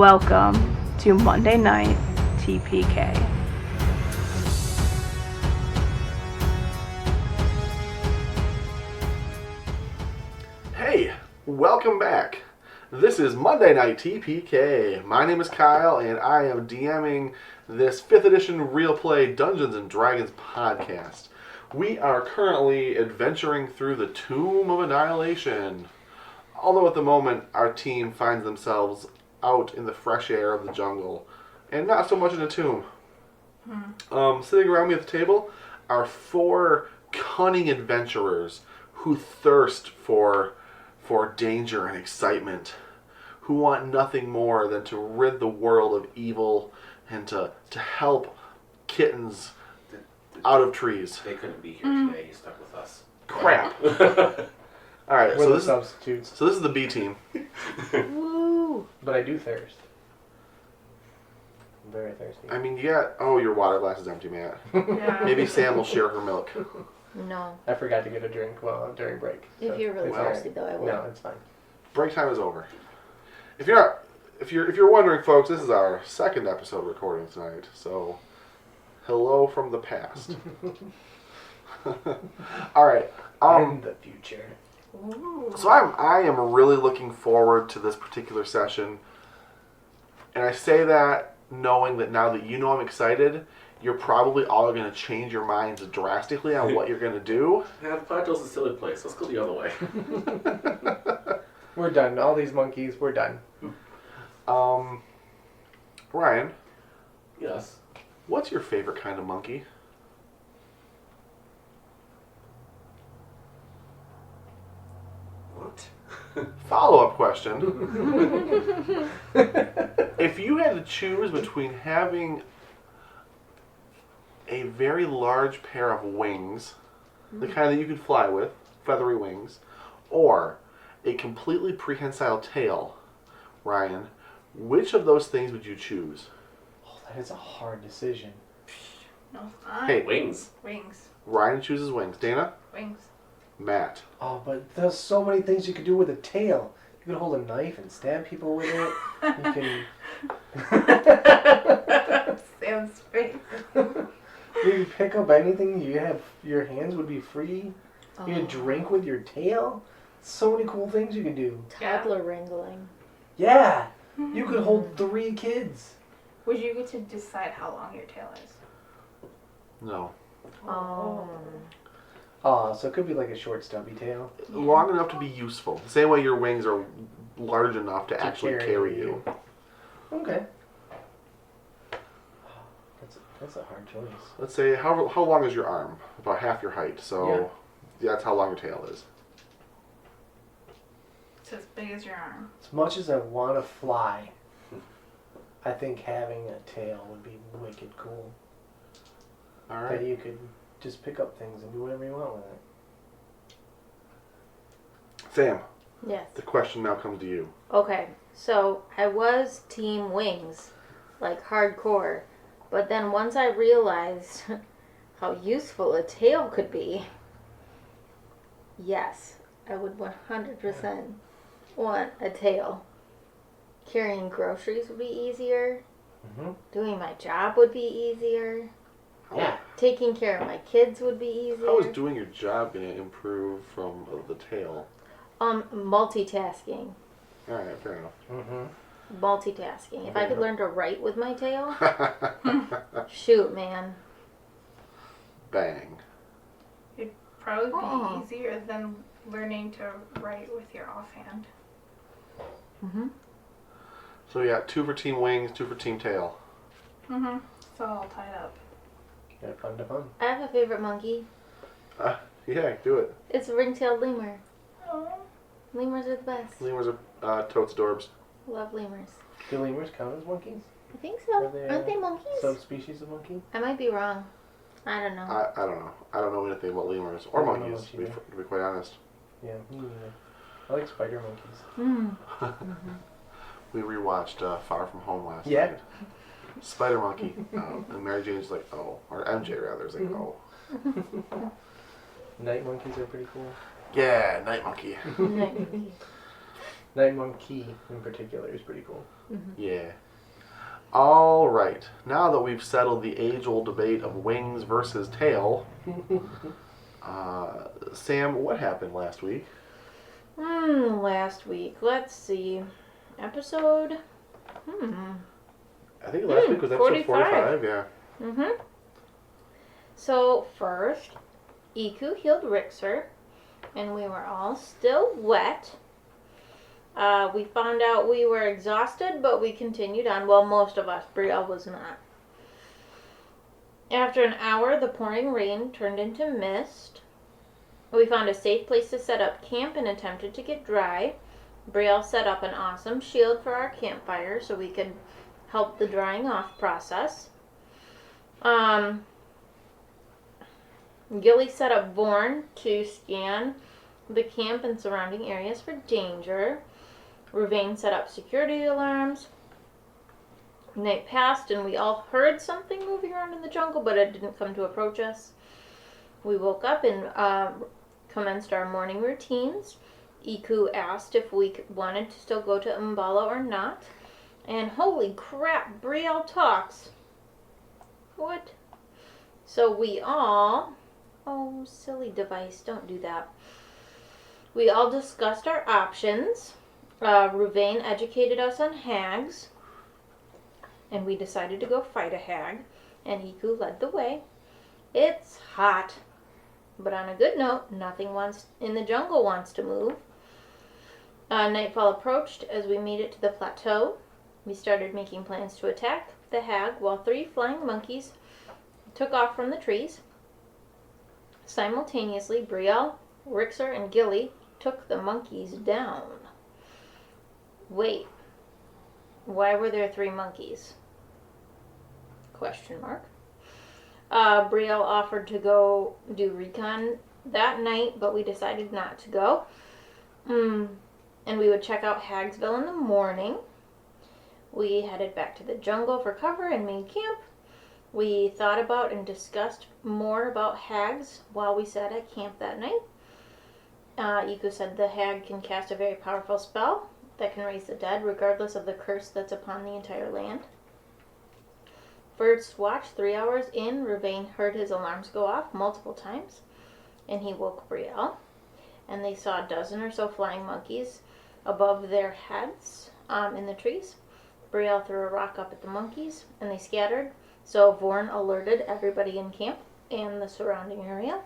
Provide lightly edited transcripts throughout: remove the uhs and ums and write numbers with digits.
Welcome to Monday Night TPK. Hey, welcome back. This is Monday Night TPK. My name is Kyle, and I am DMing this 5th edition Real Play Dungeons & Dragons podcast. We are currently adventuring through the Tomb of Annihilation. Although at the moment, our team finds themselves out in the fresh air of the jungle, and not so much in a tomb. Sitting around me at the table are 4 cunning adventurers who thirst for danger and excitement, who want nothing more than to rid the world of evil and to help kittens out of trees. They couldn't be here today. He stuck with us. Crap. All right, We're the substitutes. So this is the B team. Woo! But I do thirst. I'm very thirsty. I mean, your water glass is empty, Matt. Yeah. Maybe Sam will share her milk. No. I forgot to get a drink during break. If you're really it's thirsty, though, I will. No, it's fine. Break time is over. If you're wondering, folks, this is our 2nd episode recording tonight. So, hello from the past. All right. In the future. Ooh. So I am really looking forward to this particular session, and I say that knowing that now that you know I'm excited, you're probably all going to change your minds drastically on what you're going to do. Yeah, the plateau's a silly place. Let's go the other way. We're done. All these monkeys, we're done. Ryan, Yes. what's your favorite kind of monkey? What? Follow-up question. If you had to choose between having a very large pair of wings, the kind that you could fly with, feathery wings, or a completely prehensile tail, Ryan, which of those things would you choose? Oh, that is a hard decision. No, it's not. Hey, Wings. Ryan chooses wings. Dana? Wings. Matt? Oh, but there's so many things you could do with a tail. You could hold a knife and stab people with it. You can... Sam's face. You can pick up anything. Your hands would be free. You can drink with your tail. So many cool things you can do. Toddler wrangling. Yeah! You could hold 3 kids. Would you get to decide how long your tail is? No. Oh, so it could be like a short stubby tail. Long enough to be useful. The same way your wings are large enough to actually carry you. Okay. That's a hard choice. Let's say, how long is your arm? About half your height, so that's how long your tail is. It's as big as your arm. As much as I want to fly, I think having a tail would be wicked cool. All That right. you could just pick up things and do whatever you want with it. Sam, Yes. the question now comes to you. Okay, so I was team wings, like hardcore, but then once I realized how useful a tail could be, yes, I would 100% want a tail. Carrying groceries would be easier. Mm-hmm. Doing my job would be easier. Yeah. Taking care of my kids would be easier. How is doing your job going to improve from the tail? Multitasking. All right, fair enough. Mm-hmm. Multitasking. If I could learn to write with my tail, shoot, man. Bang. It'd probably be Oh. easier than learning to write with your offhand. Mm-hmm. So we got 2 for team wings, 2 for team tail. Mm-hmm. It's all tied up. Yeah, fun to fun. I have a favorite monkey. Yeah, do it. It's a ring-tailed lemur. Oh. Lemurs are the best. Lemurs are totes adorbs. Love lemurs. Do lemurs count as monkeys? I think so. Are they, Aren't they monkeys? Subspecies of monkey? I might be wrong. I don't know. I don't know. I don't know anything about lemurs or I don't know monkeys, what you to be quite honest. Yeah, me neither. I like spider monkeys. Mm. We rewatched Far From Home last Yeah. night. Spider Monkey. And Mary Jane's like, oh. Or MJ, rather, is like, oh. Night monkeys are pretty cool. Yeah, Night Monkey. Night Monkey in particular is pretty cool. Yeah. All right. Now that we've settled the age-old debate of wings versus tail, Sam, what happened last week? Last week. Let's see. Episode. I think last week was episode 45. Yeah. So first, Iku healed Rixer, and we were all still wet. We found out we were exhausted, but we continued on. Well, most of us. Brielle was not. After an hour, the pouring rain turned into mist. We found a safe place to set up camp and attempted to get dry. Brielle set up an awesome shield for our campfire so we could help the drying off process. Gilly set up Vorn to scan the camp and surrounding areas for danger. Rouvain set up security alarms. Night passed and we all heard something moving around in the jungle, but it didn't come to approach us. We woke up and commenced our morning routines. Iku asked if we wanted to still go to Umbala or not. And holy crap, Brielle talks. What? So we all... Oh, silly device, don't do that. We all discussed our options. Rouvain educated us on hags. And we decided to go fight a hag. And Iku led the way. It's hot. But on a good note, nothing in the jungle wants to move. Nightfall approached as we made it to the plateau. We started making plans to attack the hag while 3 flying monkeys took off from the trees. Simultaneously, Brielle, Rixer, and Gilly took the monkeys down. Wait, why were there 3 monkeys? Question mark. Brielle offered to go do recon that night, but we decided not to go. And we would check out Hagsville in the morning. We headed back to the jungle for cover and made camp. We thought about and discussed more about hags while we sat at camp that night. Iku said the hag can cast a very powerful spell that can raise the dead regardless of the curse that's upon the entire land. First watch, 3 hours in, Rouvain heard his alarms go off multiple times, and he woke Brielle. And they saw a dozen or so flying monkeys above their heads in the trees. Brielle threw a rock up at the monkeys, and they scattered. So Vorn alerted everybody in camp and the surrounding area.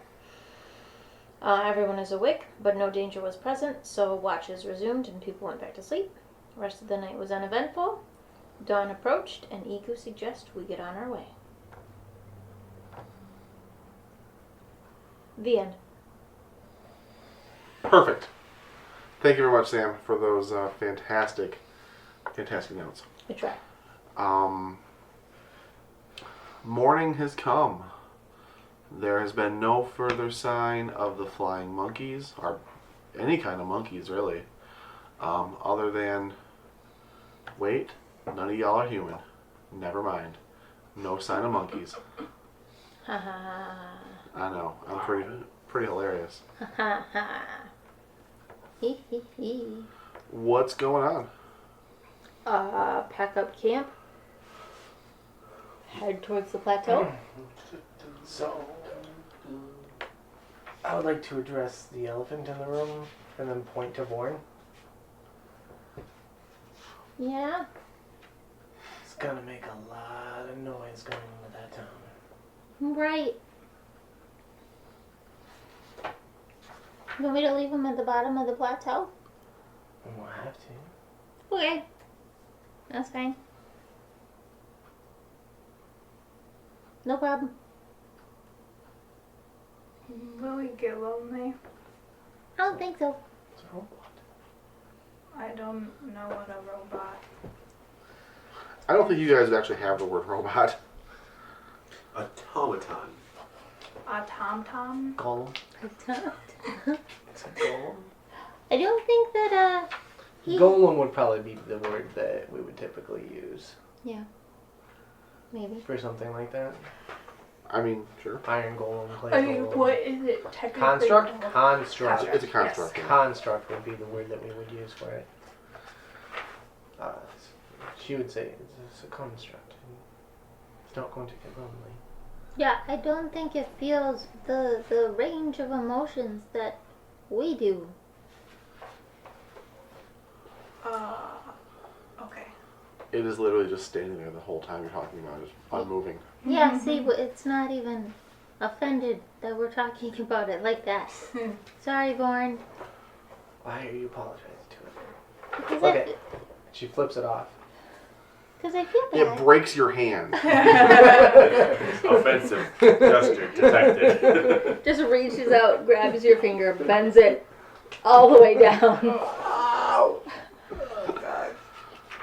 Everyone is awake, but no danger was present, so watches resumed and people went back to sleep. The rest of the night was uneventful. Dawn approached, and Iku suggested we get on our way. The end. Perfect. Thank you very much, Sam, for those fantastic notes. I try. Morning has come. There has been no further sign of the flying monkeys, or any kind of monkeys, really, other than, wait, none of y'all are human. Never mind. No sign of monkeys. Ha ha. I know. I'm pretty hilarious. Ha ha ha. Hee hee hee. What's going on? Pack up camp. Head towards the plateau. So, I would like to address the elephant in the room and then point to Vorn. Yeah. It's gonna make a lot of noise going into that town. Right. You want me to leave him at the bottom of the plateau? We'll have to. Okay. That's fine. No problem. Will we get lonely? I don't think so. It's a robot. I don't know what a robot. I don't think you guys actually have the word robot. Automaton. A tom-tom? Golem. It's a golem. I don't think that, Golem would probably be the word that we would typically use Yeah. Maybe. for something like that. I mean, sure. Iron golem, clay I mean, golem. what is it technically? Construct? Construct. It's a construct. Yes. yeah. Construct would be the word that we would use for it. She would say it's a construct. It's not going to get lonely. Yeah, I don't think it feels the range of emotions that we do. Okay. It is literally just standing there the whole time you're talking about it, just unmoving. Yeah, see, it's not even offended that we're talking about it like that. Sorry, Born. Why are you apologizing to it? Because Okay. She flips it off. Because I feel It bad. breaks your hand. Offensive gesture detected. Just reaches out, grabs your finger, bends it all the way down. Ow! Oh, God.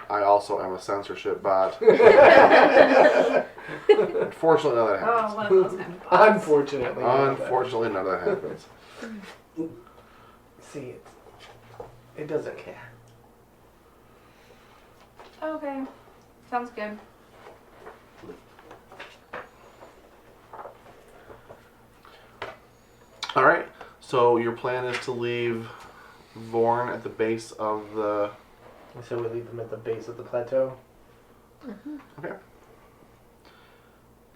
I also am a censorship bot. Unfortunately, none of that happens. Oh, one of those kind of bots. Unfortunately. Unfortunately, none of that happens. See, it doesn't care. Okay. Sounds good. All right. So your plan is to leave Vorn at the base of the. So we leave them at the base of the plateau. Okay.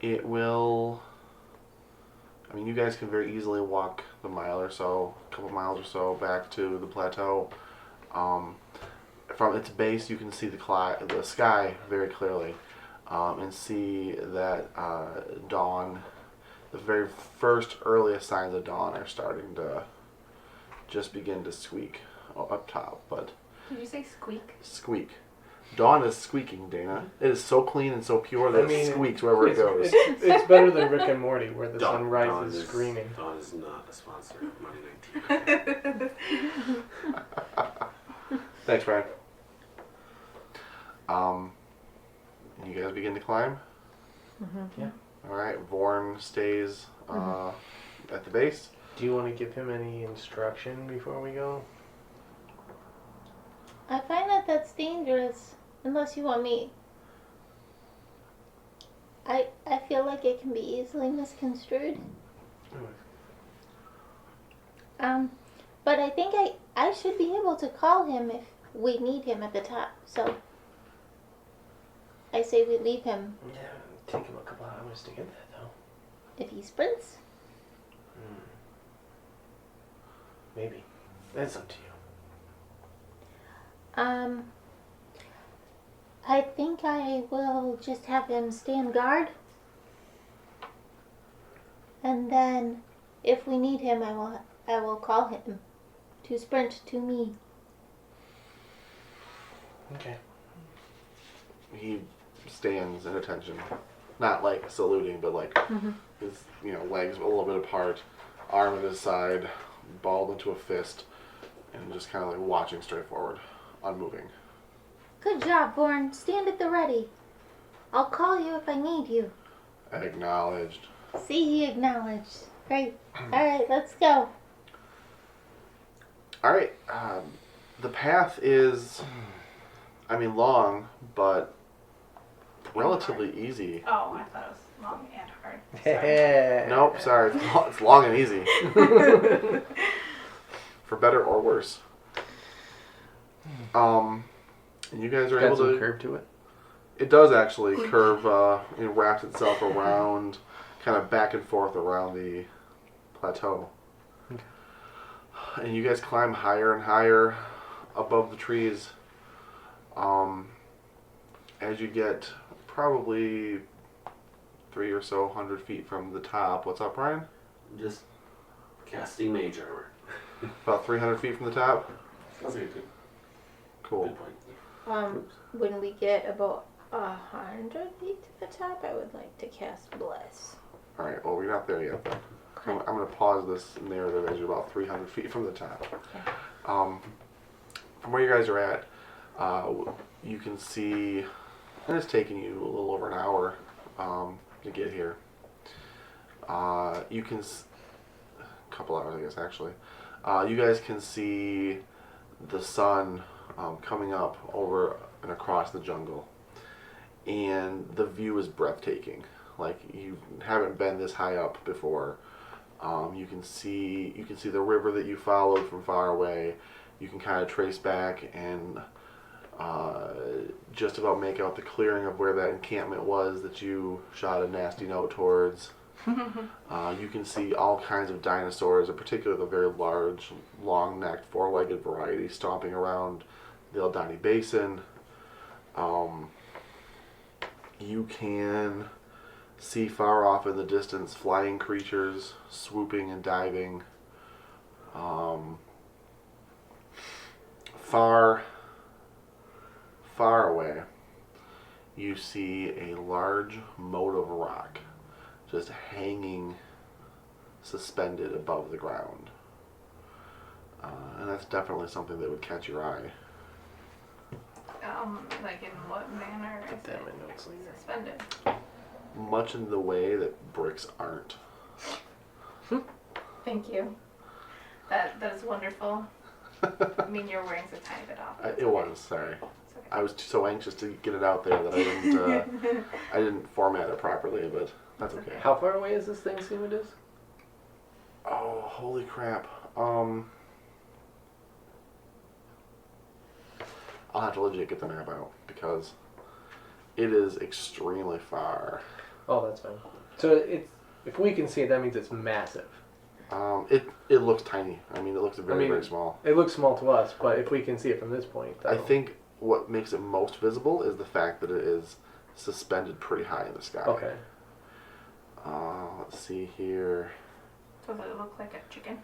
It will. I mean, you guys can very easily walk the mile or so, a couple miles or so back to the plateau. From its base, you can see the sky very clearly, and see that dawn. The very first earliest signs of dawn are starting to just begin to squeak up top, but Did you say squeak? squeak. Dawn is squeaking, Dana. It is so clean and so pure that I mean, it squeaks wherever it goes. It's better than Rick and Morty, where the sun Dawn rises screaming. Dawn is not a sponsor of Monday Night TV. Thanks, Brian. You guys begin to climb? Yeah. Alright, Vorn stays at the base. Do you want to give him any instruction before we go? I find that that's dangerous, unless you want me. I feel like it can be easily misconstrued. But I think I should be able to call him if we need him at the top. So I say we leave him. Yeah, take him a couple hours to get there, though. If he sprints. Maybe. That's up to you. I think I will just have him stand guard. And then if we need him, I will call him to sprint to me. Okay. He stands in attention. Not like saluting, but like his legs a little bit apart, arm at his side, balled into a fist, and just kind of like watching straight forward, unmoving. Good job, Born. Stand at the ready. I'll call you if I need you. Acknowledged. See, he acknowledged. Great. All right, let's go. All right. The path is, long, but relatively easy. Oh, I thought it was long and hard. Sorry. Nope, sorry. It's long and easy. For better or worse. And you guys are Got able some to. curve to it. It does actually curve. It wraps itself around, kind of back and forth around the plateau. Okay. And you guys climb higher and higher above the trees. As you get probably 300 or so feet from the top. What's up, Brian? Just casting mage armor. About 300 feet from the top. That's a good Cool. point. When we get about 100 feet to the top, I would like to cast Bless. All right. Well, we're not there yet. Then. I'm going to pause this narrative as you're about 300 feet from the top. Okay. From where you guys are at, you can see, and it's taking you a little over an hour to get here. You can, a couple hours, I guess, actually. You guys can see the sun coming up over and across the jungle, and the view is breathtaking. Like you haven't been this high up before. You can see the river that you followed from far away. You can kind of trace back and just about make out the clearing of where that encampment was that you shot a nasty note towards. You can see all kinds of dinosaurs, in particular the very large, long-necked, four-legged variety, stomping around the Eldani Basin. You can see far off in the distance flying creatures swooping and diving. Far away, you see a large moat of rock just hanging suspended above the ground. And that's definitely something that would catch your eye. Like in what manner is Put that in it my notes later. suspended? Much in the way that bricks aren't. Thank you. That is wonderful. I mean, your wording's a tiny bit off. It was, sorry. It's okay. I was so anxious to get it out there that I didn't format it properly, but that's okay. How far away is this thing, see what it is? Oh, holy crap. I'll have to legit get the map out because it is extremely far. Oh, that's fine. So it's, if we can see it, that means it's massive. It looks tiny. I mean, it looks very, very small. It looks small to us, but if we can see it from this point, I think what makes it most visible is the fact that it is suspended pretty high in the sky. Okay. Let's see here. Does it look like a chicken?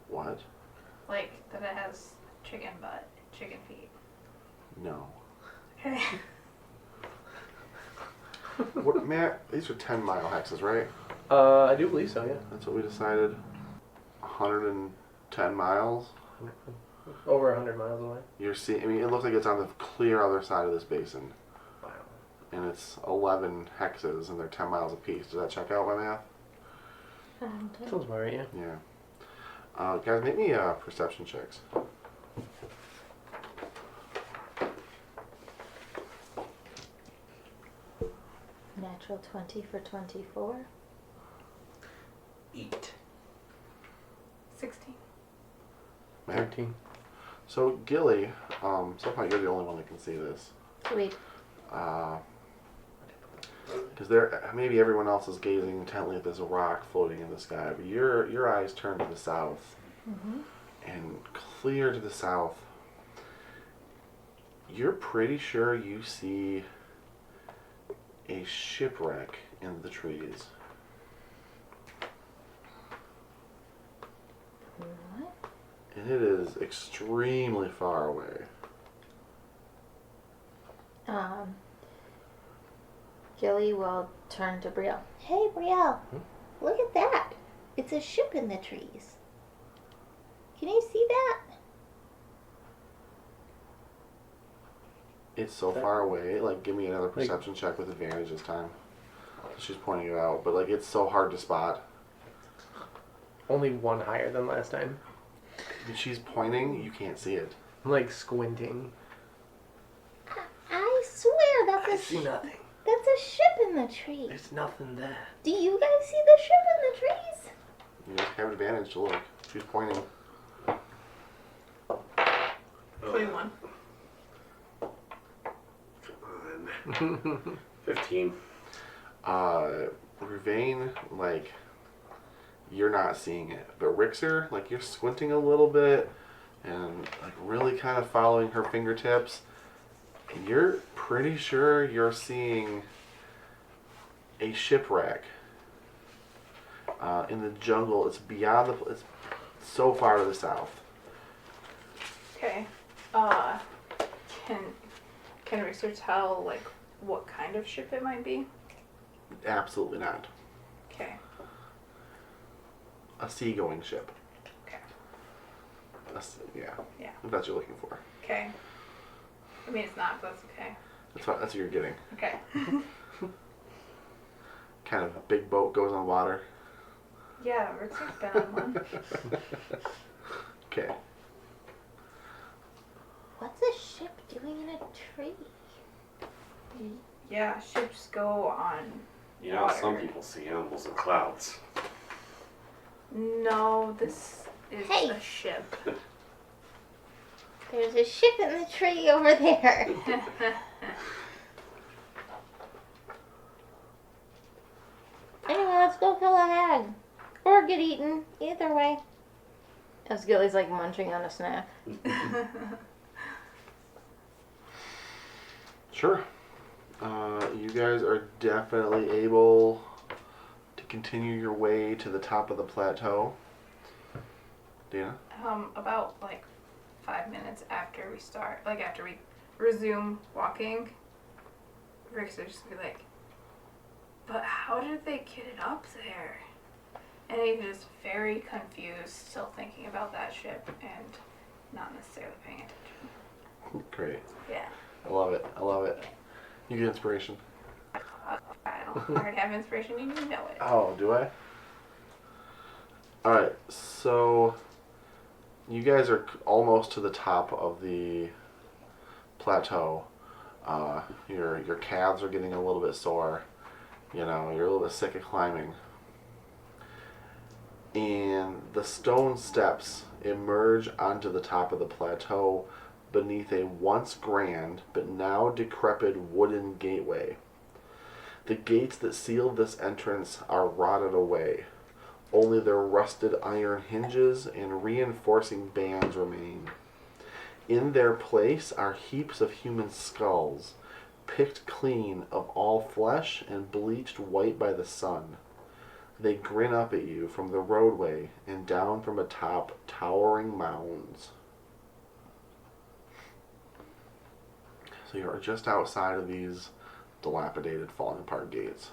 What? Like that it has chicken butt, chicken feet. No. Okay. What, Matt? These are 10-mile hexes, right? I do believe so, yeah. That's what we decided. 110 miles. Over 100 miles away. You're seeing. I mean, it looks like it's on the clear other side of this basin, Wow. and it's 11 hexes, and they're 10 miles apiece. Does that check out my math? Sounds about right, yeah. Yeah. Guys, make me perception checks. Natural 20 for 24. 8. 16. Matt? 13. So Gilly, so far you're the only one that can see this. Sweet. Because maybe everyone else is gazing intently at this rock floating in the sky, but your eyes turn to the south, and clear to the south, you're pretty sure you see a shipwreck in the trees. What? And it is extremely far away. Gilly will turn to Brielle. Hey, Brielle, look at that. It's a ship in the trees. Can you see that? It's so far away. Like, give me another perception check with advantage this time. She's pointing it out, but like, it's so hard to spot. Only one higher than last time. When she's pointing, you can't see it. I'm like squinting. I swear I that's see nothing. that's a ship in the trees. There's nothing there. Do you guys see the ship in the trees? You just have advantage to look. She's pointing. 21. 15. Ruvain, like, you're not seeing it. But Rixer, like, you're squinting a little bit and, like, really kind of following her fingertips. And you're pretty sure you're seeing a shipwreck in the jungle. It's beyond it's so far to the south. Okay. Can research tell like what kind of ship it might be? Absolutely not. Okay. A seagoing ship. Okay. Yeah. Yeah. If that's what you're looking for. Okay. I mean, it's not, but that's okay. That's what you're getting. Okay. Kind of a big boat goes on water. Yeah, Richard's been on one. Okay. What's a ship doing in a tree? Yeah, ships go on You know, water. some people see animals in clouds. No, this is Hey. a ship. There's a ship in the tree over there. Anyway, let's go kill a hag. Or get eaten. Either way. As Gilly's like munching on a snack. Sure. You guys are definitely able to continue your way to the top of the plateau. Dana? About like 5 minutes after we start, like after we resume walking, Rick's just gonna be like, but how did they get it up there? And he's just very confused, still thinking about that ship and not necessarily paying attention. Great. Yeah. I love it. I love it. You get inspiration. I don't already have inspiration, you know it. Oh, do I? Alright, so you guys are almost to the top of the plateau. Your calves are getting a little bit sore. You know, you're a little bit sick of climbing. And the stone steps emerge onto the top of the plateau beneath a once grand but now decrepit wooden gateway. The gates that sealed this entrance are rotted away. Only their rusted iron hinges and reinforcing bands remain. In their place are heaps of human skulls, picked clean of all flesh and bleached white by the sun. They grin up at you from the roadway and down from atop towering mounds. So you're just outside of these dilapidated, falling apart gates.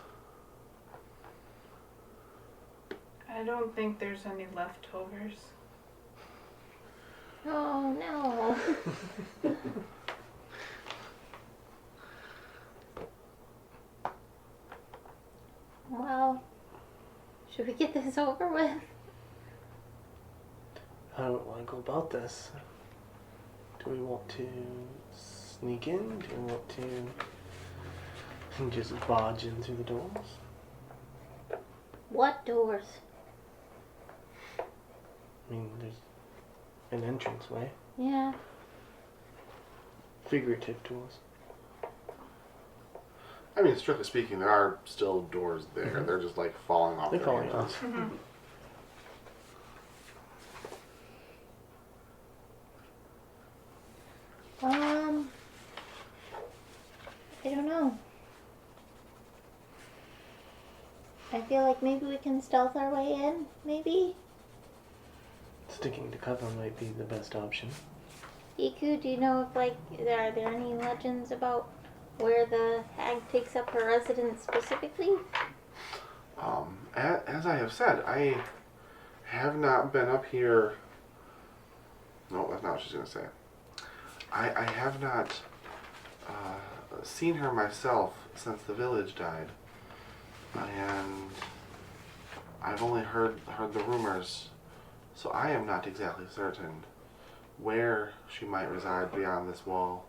I don't think there's any leftovers. Oh no. Well, should we get this over with? I don't want to go about this. Do we want to sneak in? Do we want to just barge in through the doors? What doors? I mean, there's an entranceway. Yeah. Figurative doors. I mean, strictly speaking, there are still doors there. Mhm. They're just like falling off. They're their falling hinges. off. I don't know. I feel like maybe we can stealth our way in, maybe? Sticking to cover might be the best option. Iku, do you know if, like, are there any legends about where the hag takes up her residence specifically? As I have said, I have not been up here. No, that's not what she's going to say. I have not seen her myself since the village died. And I've only heard the rumors, so I am not exactly certain where she might reside beyond this wall.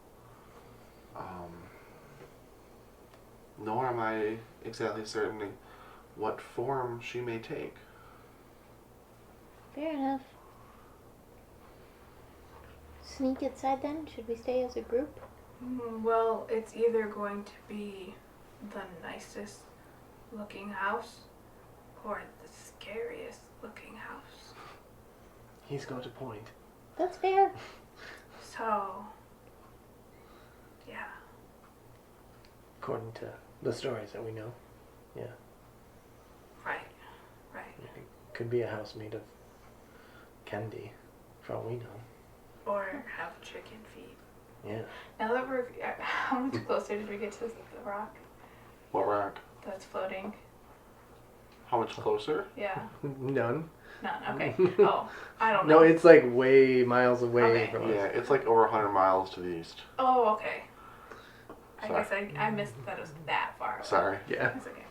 Nor am I exactly certain what form she may take. Fair enough. Sneak inside then? Should we stay as a group? Well, it's either going to be the nicest looking house or the scariest looking house. He's got a point. That's fair. So, yeah. According to the stories that we know. Yeah. Right. Right. It could be a house made of candy, for all we know. Or have chicken feet. Yeah. Now that we're, how much closer did we get to the rock What rock? that's floating? How much closer? Yeah. None. None. Okay. Oh, I don't know. No, it's like way miles away Okay. from Yeah, us. it's like over 100 miles to the east. Oh, okay. I Sorry. guess I missed that it was that far away. Sorry. Yeah. That's okay.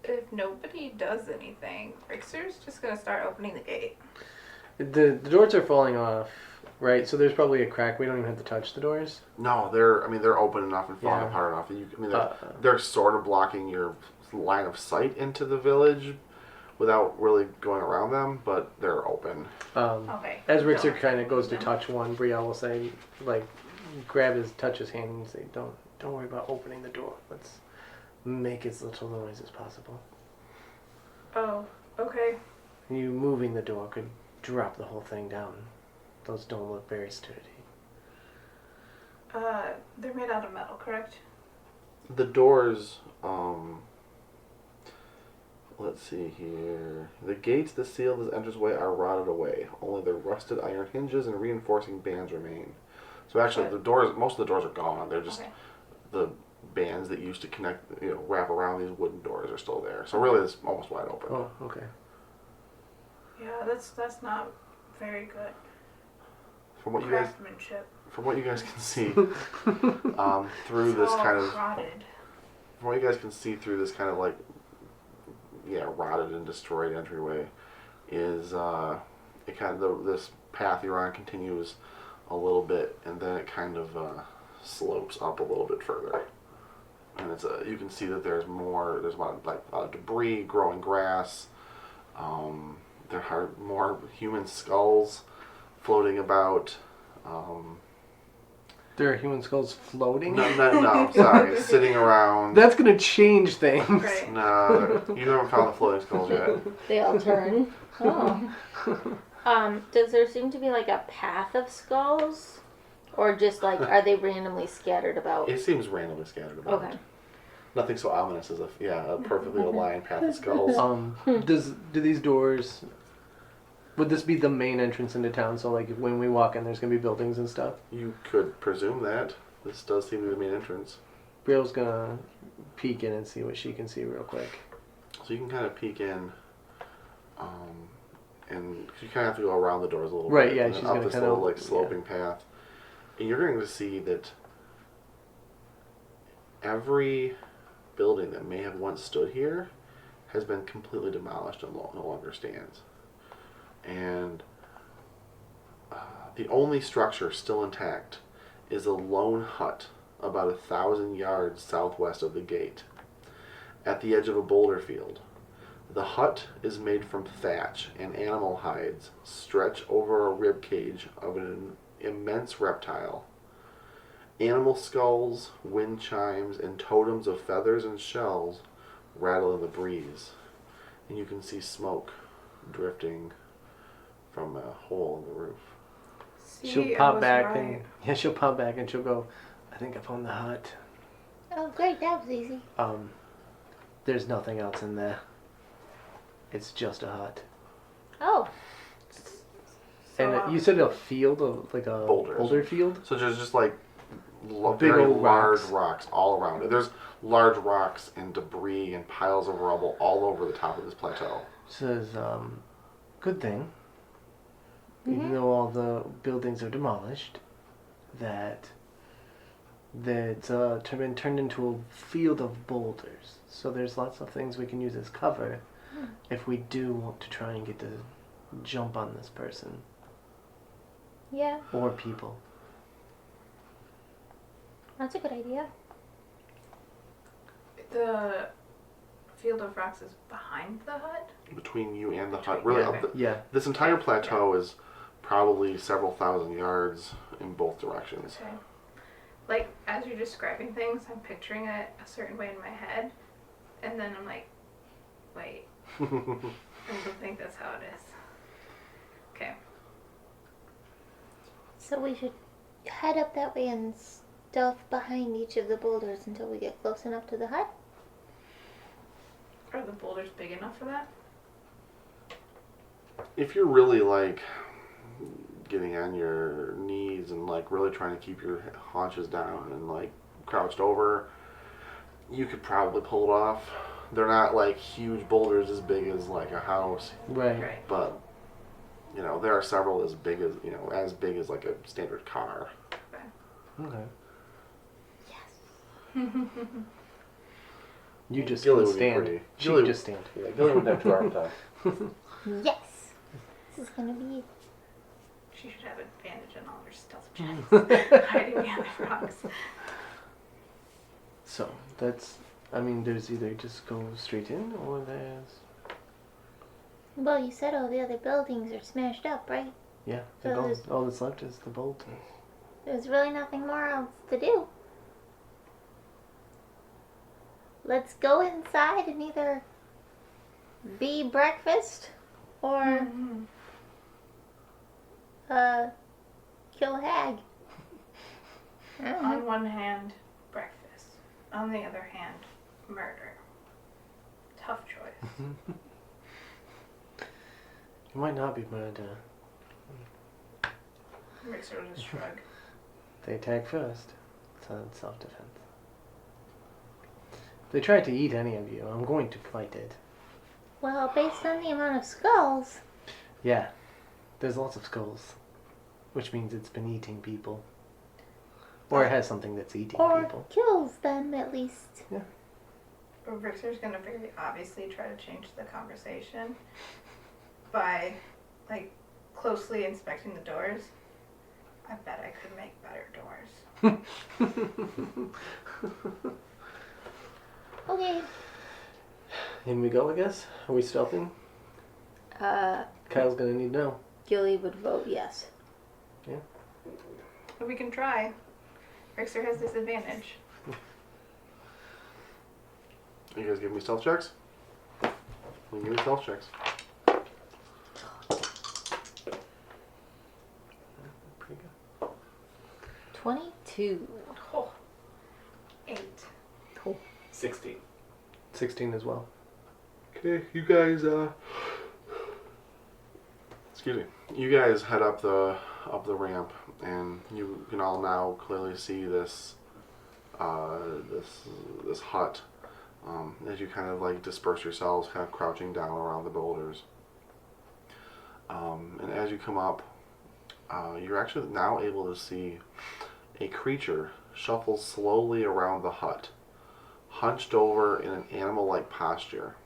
If nobody does anything, Rixer's just gonna start opening the gate. The doors are falling off, right? So there's probably a crack. We don't even have to touch the doors. No, they're open enough and falling Yeah. apart enough. They're Uh, they're sort of blocking your line of sight into the village, without really going around them, but they're open. Okay. As Richter Don't kind of goes to them. touch one, Brielle will say, like, touch his hand and say, don't worry about opening the door. Let's make as little noise as possible. Oh, okay. You moving the door could drop the whole thing down. Those don't look very sturdy. They're made out of metal, correct? The doors, let's see here. The gates that seal this entranceway are rotted away. Only the rusted iron hinges and reinforcing bands remain. So actually, Okay. the doors, most of the doors are gone. They're just Okay. the bands that used to connect, wrap around these wooden doors are still there. So really, it's almost wide open. Oh, okay. Yeah, that's not very good From what craftsmanship. you guys can see, through It's this all kind of, rotted. from what you guys can see through this kind of like, rotted and destroyed entryway, is it kind of this path you're on continues a little bit, and then it kind of slopes up a little bit further, and it's you can see that there's a lot of like debris, growing grass. There are more human skulls floating about. There are human skulls floating? No, sorry, sitting around. That's gonna change things. Right. No, you haven't found the floating skulls yet. They all turn. Oh. Does there seem to be like a path of skulls? Or just like, are they randomly scattered about? It seems randomly scattered about. Okay. Nothing so ominous as a perfectly aligned path of skulls. Do these doors, would this be the main entrance into town? So like when we walk in, there's gonna be buildings and stuff? You could presume that. This does seem to be the main entrance. Brielle's gonna peek in and see what she can see real quick. So you can kind of peek in, and you kind of have to go around the doors a little Right, bit. yeah, and she's up gonna this kinda- little like sloping path. And you're going to see that every building that may have once stood here has been completely demolished and no longer stands. And the only structure still intact is a lone hut about 1,000 yards southwest of the gate, at the edge of a boulder field. The hut is made from thatch, and animal hides stretch over a rib cage of an immense reptile. Animal skulls, wind chimes, and totems of feathers and shells rattle in the breeze, and you can see smoke drifting from a hole in the roof. See, She'll I pop was back right. and she'll pop back and she'll go, I think I found the hut. Oh, great. That was easy. There's nothing else in there. It's just a hut. Oh. So, And you said a field of like a Boulders. boulder field? So there's just like Big very old large rocks. rocks all around it. There's large rocks and debris and piles of rubble all over the top of this plateau. Says, good thing. Even though all the buildings are demolished, that it's been turned into a field of boulders. So there's lots of things we can use as cover if we do want to try and get the jump on this person Yeah, or people. that's a good idea. The field of rocks is behind the hut? Between you and the hut, Between- really, okay. Yeah. this entire plateau is probably several thousand yards in both directions. Okay. Like, as you're describing things, I'm picturing it a certain way in my head, and then I'm like, wait, I don't think that's how it is. Okay. So we should head up that way and stealth behind each of the boulders until we get close enough to the hut. Are the boulders big enough for that? If you're really like getting on your knees and like really trying to keep your haunches down and like crouched over, you could probably pull it off. They're not like huge boulders as big as like a house, Right. Right. but there are several as big as like a standard car. Okay. Yes. You just Gilly can would be stand. pretty- She Gilly- just stand. Yeah, Gilly would have 2 arm time. Yes. This is gonna be. She should have advantage on all her stealth checks, hiding behind the rocks. So there's either just go straight in or there's. Well, you said all the other buildings are smashed up, right? Yeah, So they're gone. there's- All that's left is the bolters. There's really nothing more else to do. Let's go inside and either be breakfast or Mm-hmm. kill a hag. I don't know. On one hand, breakfast. On the other hand, murder. Tough choice. You might not be murder. Rickster will just shrug. They attack first. So it's self-defense. If they try to eat any of you, I'm going to fight it. Well, based on the amount of skulls, Yeah, there's lots of skulls. Which means it's been eating people. Or it has something that's eating or people. kills them at least. Rickster's gonna very obviously try to change the conversation by, like, closely inspecting the doors. I bet I could make better doors. Okay. In we go, I guess. Are we stealthing? Kyle's gonna need to know. Gilly would vote yes. But we can try. Rickster has disadvantage. You guys give me stealth checks? Give me stealth checks. Pretty good. 22. Oh. 8. 16. 16 as well. Okay, you guys, excuse me. You guys head up the ramp, and you can all now clearly see this this hut. As you kind of like disperse yourselves, kind of crouching down around the boulders. And as you come up, you're actually now able to see a creature shuffle slowly around the hut, hunched over in an animal-like posture.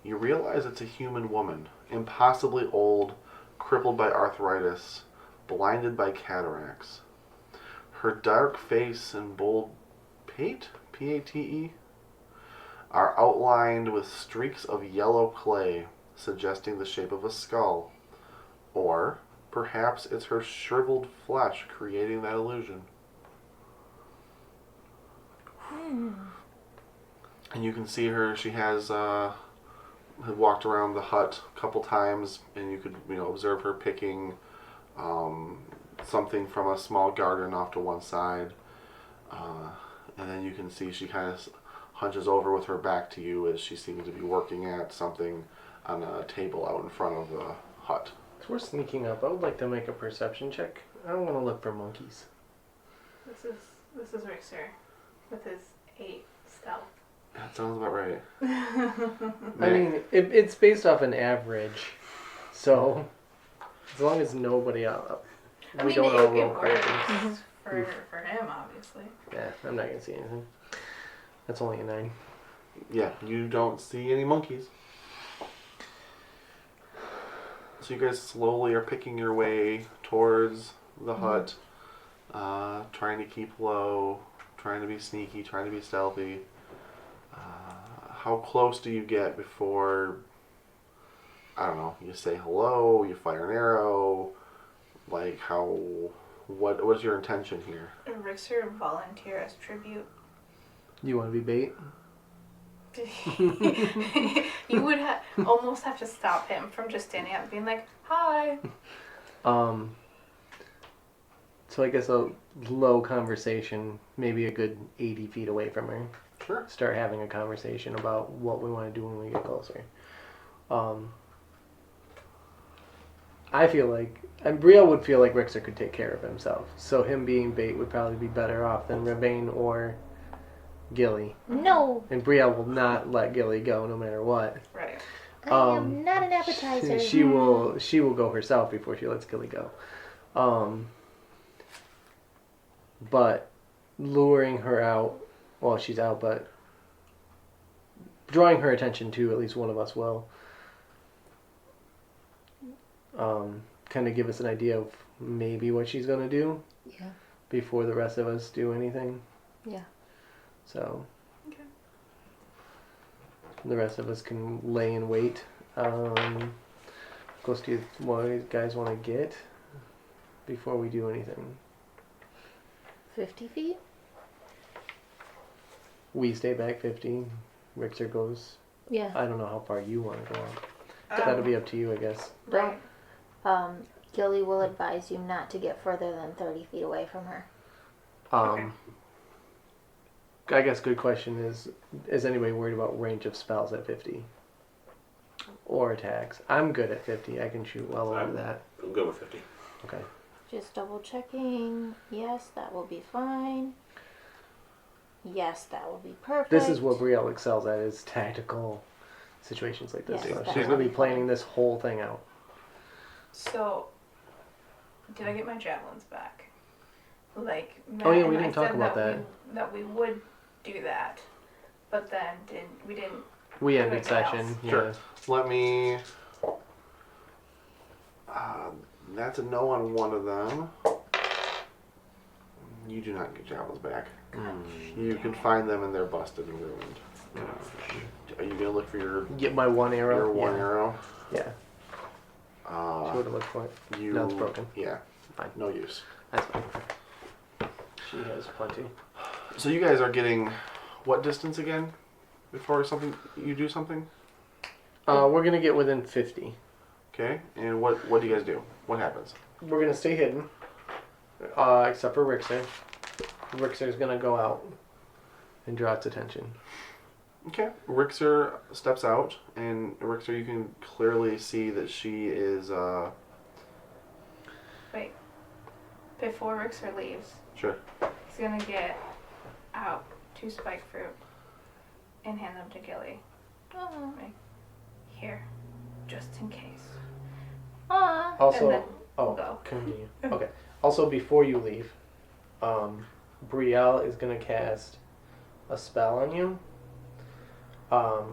You realize it's a human woman, impossibly old, crippled by arthritis, blinded by cataracts. Her dark face and bold pate, P-A-T-E, are outlined with streaks of yellow clay, suggesting the shape of a skull. Or perhaps it's her shriveled flesh creating that illusion. And you can see her, she has had walked around the hut a couple times, and you could observe her picking something from a small garden off to one side. And then you can see she kind of hunches over with her back to you as she seems to be working at something on a table out in front of the hut. So we're sneaking up. I would like to make a perception check. I don't want to look for monkeys. This is Rickster with his 8 stealth. That sounds about right. I mean, it's based off an average. So, as long as nobody out, I we mean, don't all it roll works crazy. for him, obviously. Yeah, I'm not going to see anything. That's only a 9. Yeah, you don't see any monkeys. So you guys slowly are picking your way towards the hut, trying to keep low, trying to be sneaky, trying to be stealthy. How close do you get before, I don't know, you say hello, you fire an arrow, like what's your intention here? Rickster volunteer as tribute. You want to be bait? You would almost have to stop him from just standing up and being like, hi. So I guess a low conversation, maybe a good 80 feet away from her. Sure. Start having a conversation about what we want to do when we get closer. I feel like, and Brielle would feel like Rickster could take care of himself. So him being bait would probably be better off than Ravane or Gilly. No, And Brielle will not let Gilly go no matter what. Right. I am not an appetizer. She will go herself before she lets Gilly go. But luring her out, well, she's out, but drawing her attention to at least one of us will kind of give us an idea of maybe what she's going to do. Yeah. Before the rest of us do anything. Yeah. So. Okay. The rest of us can lay in wait. close do you guys want to get before we do anything? 50 feet? We stay back 50. Richter goes. Yeah. I don't know how far you want to go up. That'll be up to you, I guess. Right. Gilly will advise you not to get further than 30 feet away from her. Okay. I guess good question is anybody worried about range of spells at 50? Or attacks? I'm good at 50. I can shoot well over that. I'm good with 50. Okay. Just double checking. Yes, that will be fine. Yes, that will be perfect. This is what Brielle excels at, is tactical situations like this. Yes, So that she's will going to be be planning fine. this whole thing out. So, did I get my javelins back? Like, Oh, yeah, Matt we and I didn't talk said about that we would do that, but then we didn't. We Do ended anything session. else. Yeah. Sure. Let me. That's a no on one of them. You do not get javelins back. You can find them and they're busted and ruined. Are you gonna look for your Get my one arrow. your one yeah. arrow? Yeah. She would have looked for it. You. No, it's broken. Yeah. Fine. No use. That's fine. She has plenty. So you guys are getting what distance again before you do something? We're gonna get within 50. Okay. And what do you guys do? What happens? We're gonna stay hidden. Except for Richter. Richter's gonna go out and draw its attention. Okay. Rixer steps out, and Rixer, you can clearly see that she is. Wait. Before Rixer leaves, Sure. he's gonna get out 2 spike fruit and hand them to Gilly. Oh. Here, just in case. Aw. Also, And then we'll go. continue. Okay. Also, before you leave, Brielle is gonna cast a spell on you.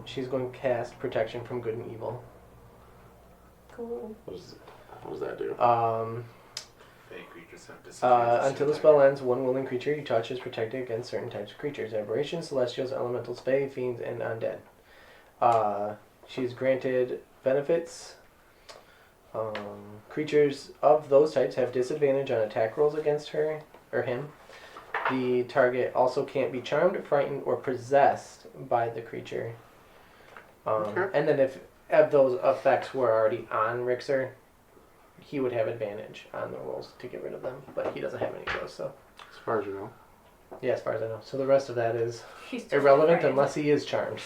She's going to cast protection from good and evil. Cool. What does that do? Fey creatures have disadvantage. Until the spell ends, one willing creature you touch is protected against certain types of creatures: aberrations, celestials, elementals, fae, fiends, and undead. She's granted benefits. Creatures of those types have disadvantage on attack rolls against her or him. The target also can't be charmed, frightened, or possessed by the creature. Okay. And then if those effects were already on Rixer, he would have advantage on the rolls to get rid of them. But he doesn't have any of those, so. As far as you know. Yeah, as far as I know. So the rest of that is He's totally irrelevant right. unless he is charmed.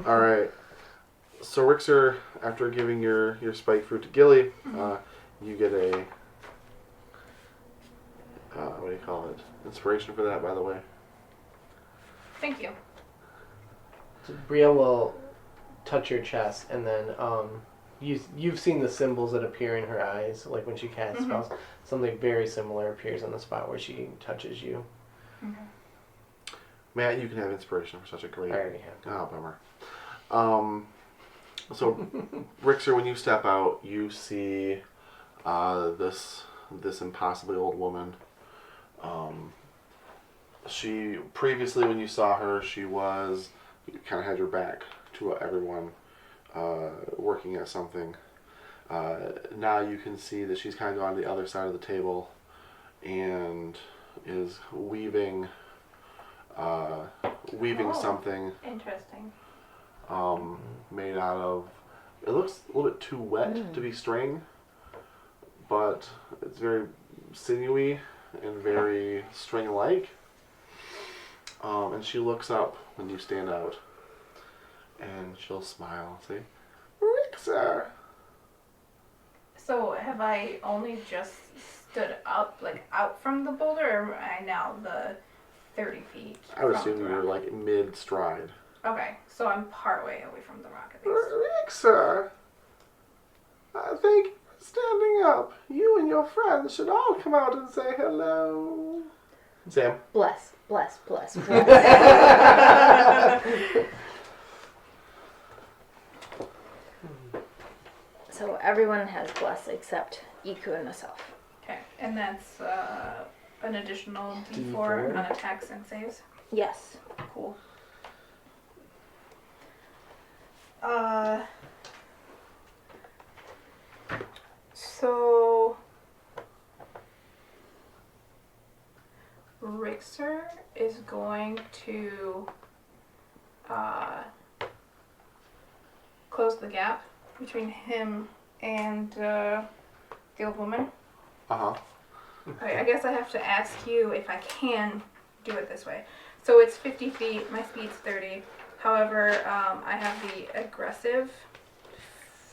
All right. So Rixer, after giving your spike fruit to Gilly, you get a what do you call it? Inspiration for that, by the way. Thank you. So Bria will touch your chest, and then you've seen the symbols that appear in her eyes, like when she casts spells. Something very similar appears on the spot where she touches you. Okay. Matt, you can have inspiration for such a great. I already have. Oh, bummer. So, Rixer, when you step out, you see this impossibly old woman. She previously, when you saw her, you kind of had your back to everyone working at something. Now you can see that she's kind of gone to the other side of the table and is weaving something Interesting. made out of. It looks a little bit too wet to be string, but it's very sinewy and very string-like. And she looks up when you stand out, and she'll smile and say, "Rixer." So have I only just stood up, like out from the boulder, or am I now the 30 feet? I would from assume the you're rock? like mid-stride. Okay, so I'm partway away from the rock at least. Rixer, I think standing up, you and your friends should all come out and say hello. Sam. Bless, bless, bless, bless. So everyone has bless except Iku and myself. Okay, and that's an additional D4 D4? on attacks and saves. Yes. Cool. to close the gap between him and the old woman. Uh-huh. Okay, I guess I have to ask you if I can do it this way. So it's 50 feet, my speed's 30. However, I have the aggressive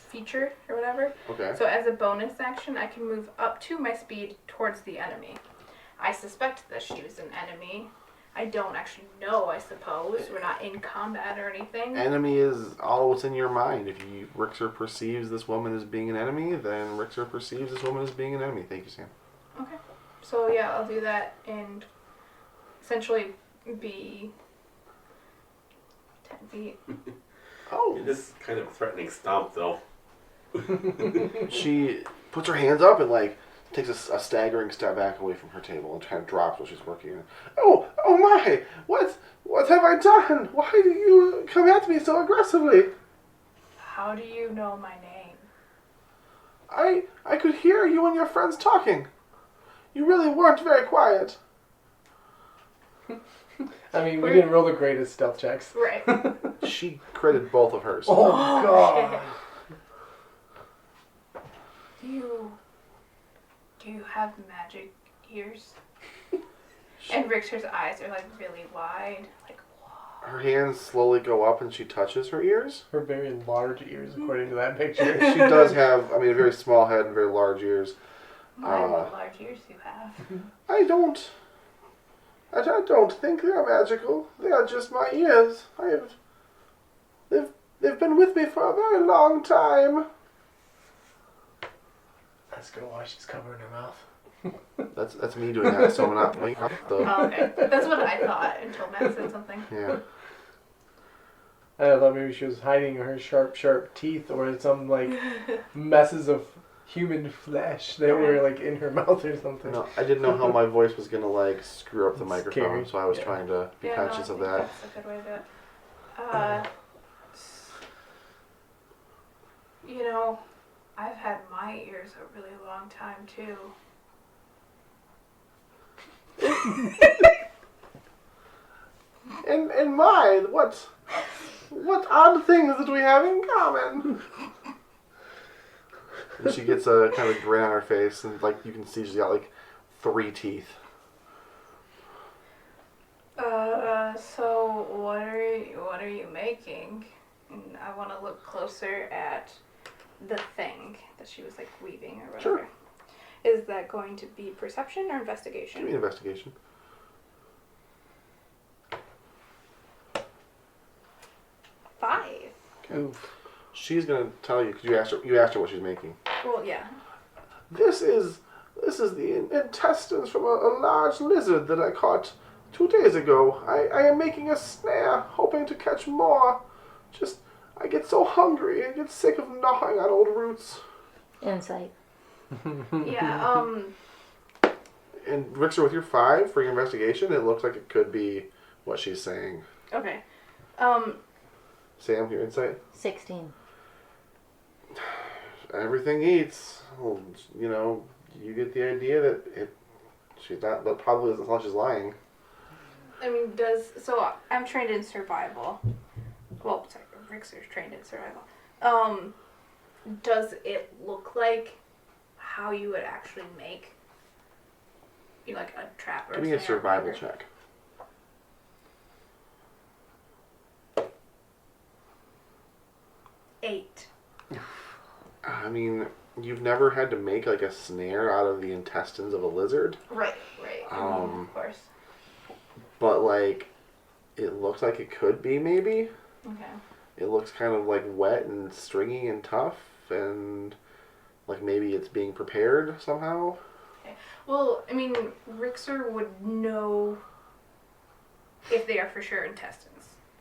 feature or whatever. Okay. So as a bonus action, I can move up to my speed towards the enemy. I suspect that she was an enemy. I don't actually know, I suppose. We're not in combat or anything. Enemy is all what's in your mind. If Rixer perceives this woman as being an enemy, then Rixer perceives this woman as being an enemy. Thank you, Sam. Okay. So yeah, I'll do that and essentially be 10 feet. Oh. It is kind of a threatening stomp, though. She puts her hands up and takes a staggering step back away from her table and kind of drops what she's working. Oh my! What have I done? Why do you come at me so aggressively? How do you know my name? I could hear you and your friends talking. You really weren't very quiet. I mean, we didn't roll the greatest stealth checks. Right. She critted both of hers. Oh, God. Do you have magic ears? And Richter's eyes are really wide. Her hands slowly go up and she touches her ears. Her very large ears, according to that picture. She does have, a very small head and very large ears. What large ears you have? I don't think they are magical. They are just my ears. They've been with me for a very long time. Let's go why she's covering her mouth. That's me doing that, so I'm not the. Oh, okay. That's what I thought until Matt said something. Yeah. I thought maybe she was hiding her sharp teeth or some messes of human flesh that were in her mouth or something. No, I didn't know how my voice was gonna screw up the microphone, Scary. so I was trying to be conscious of that. That's a good way to do it. I've had my ears a really long time too. And mine, what odd things that we have in common? And she gets a kind of grin on her face, and you can see she's got 3 teeth. So what are you making? And I want to look closer at the thing that she was weaving or whatever. Sure. Is that going to be perception or investigation? Give me an investigation. 5. Oof. She's gonna tell you because you asked her what she's making. Well, yeah. This is the intestines from a large lizard that I caught 2 days ago. I am making a snare, hoping to catch more. I get so hungry and get sick of gnawing on old roots. Insight. Yeah. And Rixer, with your 5 for your investigation, it looks like it could be what she's saying. Okay. Sam, your insight? 16. Everything eats. Well, you get the idea that she's not. That probably isn't how she's lying. I mean, I'm trained in survival. Well, sorry, Rixer's trained in survival. Does it look like how you would actually make, a trap or Give me a snare or survival whatever? check. 8. You've never had to make a snare out of the intestines of a lizard. Right. Of course. But it looks like it could be maybe. Okay. It looks kind of wet and stringy and tough, and maybe it's being prepared somehow. Okay. Well, Rixer would know if they are for sure intestines.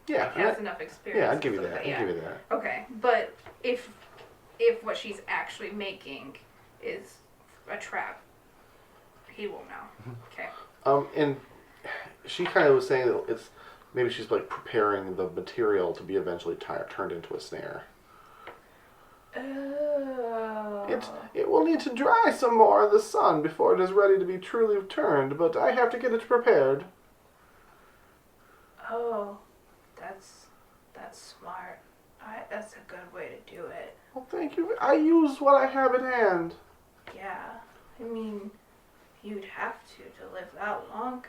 Yeah. He has enough experience. Yeah, I'd give you with that. it, I'd give you that. Okay, but if what she's actually making is a trap, he will know. Okay. And she kind of was saying that maybe she's preparing the material to be eventually turned into a snare. Oh. It will need to dry some more in the sun before it is ready to be truly turned, but I have to get it prepared. Oh, that's smart. That's a good way to do it. Well, thank you. I use what I have in hand. Yeah. I mean, you'd have to live that long.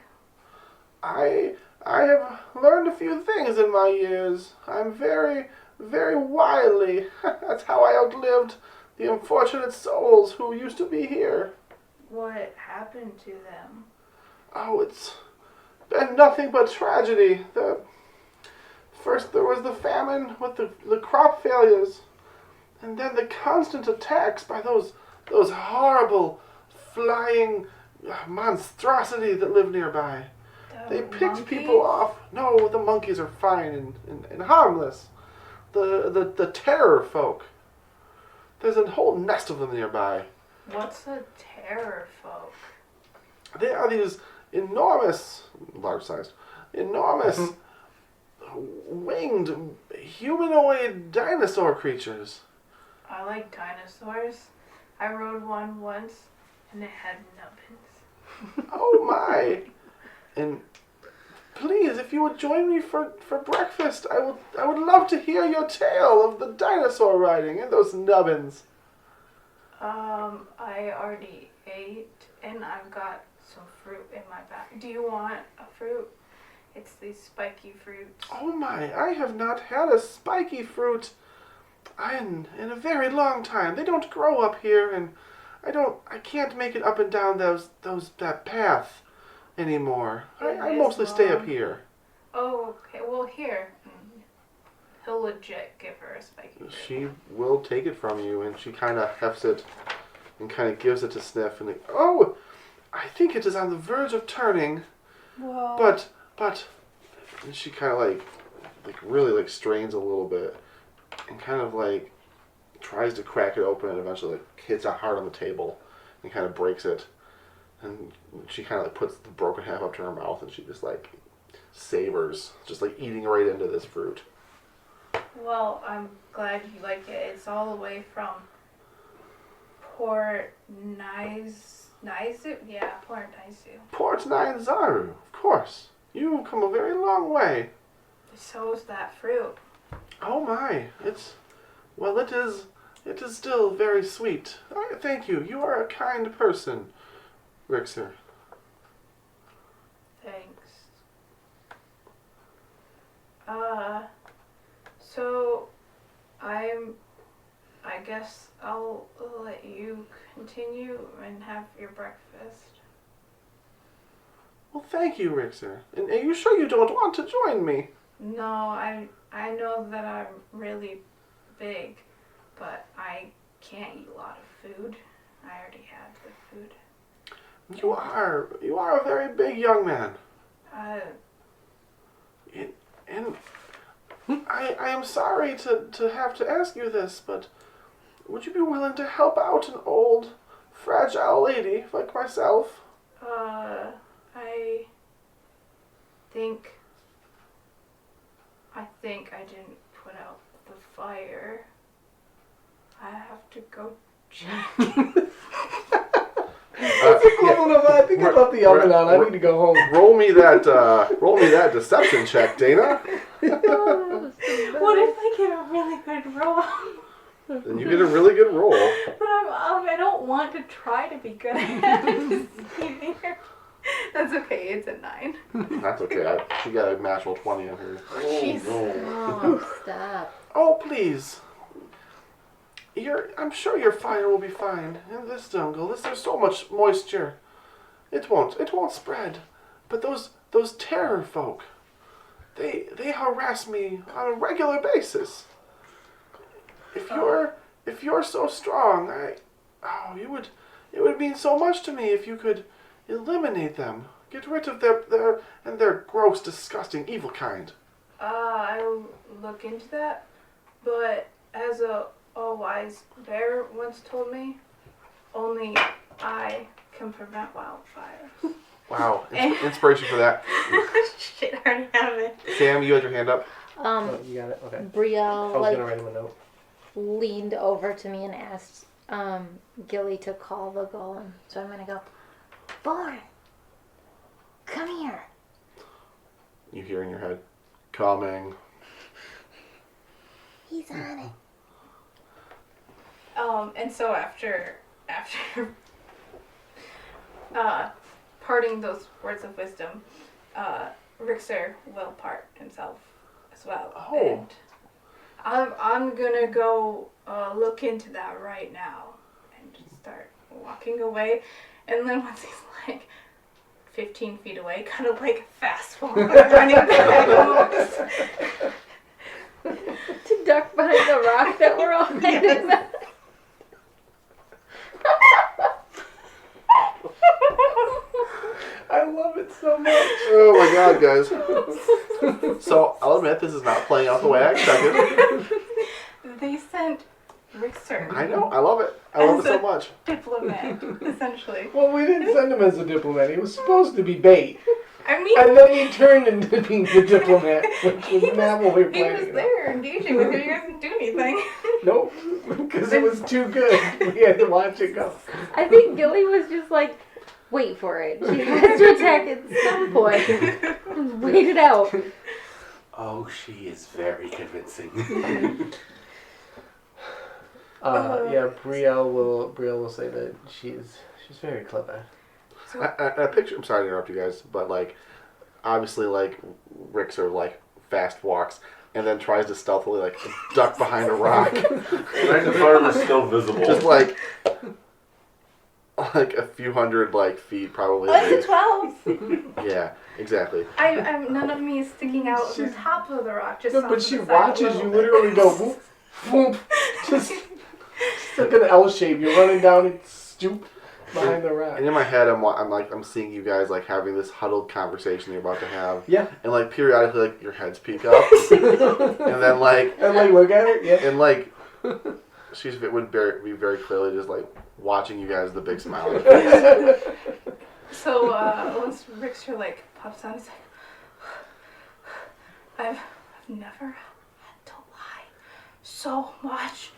I have learned a few things in my years. I'm very, very wily. That's how I outlived the unfortunate souls who used to be here. What happened to them? Oh, it's been nothing but tragedy. First there was the famine with the crop failures, and then the constant attacks by those horrible flying monstrosity that live nearby. They picked people off. No, the monkeys are fine and harmless. The terror folk. There's a whole nest of them nearby. What's a terror folk? They are these enormous, large-sized, enormous, winged, humanoid dinosaur creatures. I like dinosaurs. I rode one once, and it had nubbins. Oh my! And please, if you would join me for breakfast, I would love to hear your tale of the dinosaur riding and those nubbins. I already ate, and I've got some fruit in my bag. Do you want a fruit? It's these spiky fruits. Oh my, I have not had a spiky fruit in a very long time. They don't grow up here, and I can't make it up and down that path anymore. I mostly stay up here. Oh, okay. Well, here. He'll legit give her a spiky fruit. She will take it from you, and she kind of hefts it and kind of gives it to sniff, and oh, I think it is on the verge of turning. Whoa. But, and she kind of like really strains a little bit, and kind of like tries to crack it open, and eventually hits it hard on the table, and kind of breaks it, and she kind of puts the broken half up to her mouth, and she just savors, just eating right into this fruit. Well, I'm glad you like it. It's all the way from Port Nizu? Yeah, Port Nizu. Port Nizaru, of course. You've come a very long way. So's that fruit. Oh my, it is still very sweet. Thank you. You are a kind person, Rixer. Thanks. So I guess I'll let you continue and have your breakfast. Well, thank you, Rixer. And are you sure you don't want to join me? No, I know that I'm really big, but I can't eat a lot of food. I already had the food. You are a very big young man. And I am sorry to have to ask you this, but would you be willing to help out an old, fragile lady like myself? I think I didn't put out the fire. I have to go check. I think I left the oven on. I need to go home. Roll me that deception check, Dana. What if I get a really good roll? Then you get a really good roll. But I don't want to try to be good at it. That's okay. It's a 9. That's okay. She got a natural 20 on her. Jeez. Oh, stop. Oh, please. I'm sure your fire will be fine in this jungle. There's so much moisture. It won't spread. But those terror folk, they harass me on a regular basis. If you're so strong, it would mean so much to me if you could eliminate them. Get rid of their gross, disgusting, evil kind. I'll look into that. But as a wise bear once told me, only I can prevent wildfires. Wow, inspiration for that. Shit, I already have it. Sam, you had your hand up. Oh, you got it? Okay. Brielle, I was gonna write him a note. leaned over to me and asked Gilly to call the golem. So I'm gonna go, Boy, come here. You hear in your head, Coming. He's on it. And so after parting those words of wisdom, Rixer will part himself as well. Oh. And I'm gonna go look into that right now and just start walking away. And then once he's like 15 feet away, kind of like fast forward, running back almost. To duck behind the rock that we're all hiding. I love it so much. Oh my god, guys. So, I'll admit, this is not playing out the way I expected. They sent Rixer, I know, I love it. I love it so much. diplomat, essentially. Well, we didn't send him as a diplomat. He was supposed to be bait. I mean, And then he turned into being the diplomat, which was not what we were he was planning. there engaging with her. You guys didn't do anything. Nope, because it was too good. We had to watch it go. I think Gilly was just like, wait for it. She has to attack at some point. Just wait it out. Oh, she is very convincing. Yeah, Brielle will say that she's very clever. I picture, I'm sorry to interrupt you guys, but like, obviously, like, Rixer, like, fast walks and then tries to stealthily, like, duck behind a rock. Magnifier was still visible. Just like a few hundred, like, feet, probably. It's a 12. Yeah, exactly. I'm none of me is sticking out of the top of the rock. Just No, off but to she the side a watches little you bit. literally go whoop, whoop, just like an L shape. You're running down and stoop behind the rock. And in my head, I'm seeing you guys, like, having this huddled conversation you're about to have. Yeah. And, like, periodically, like, your heads peek up. And then, like, And like look at it, yeah. and, like, she would be very clearly just, like, watching you guys with a big smile. So once Rixer like pops on, he's like, I've never had to lie so much.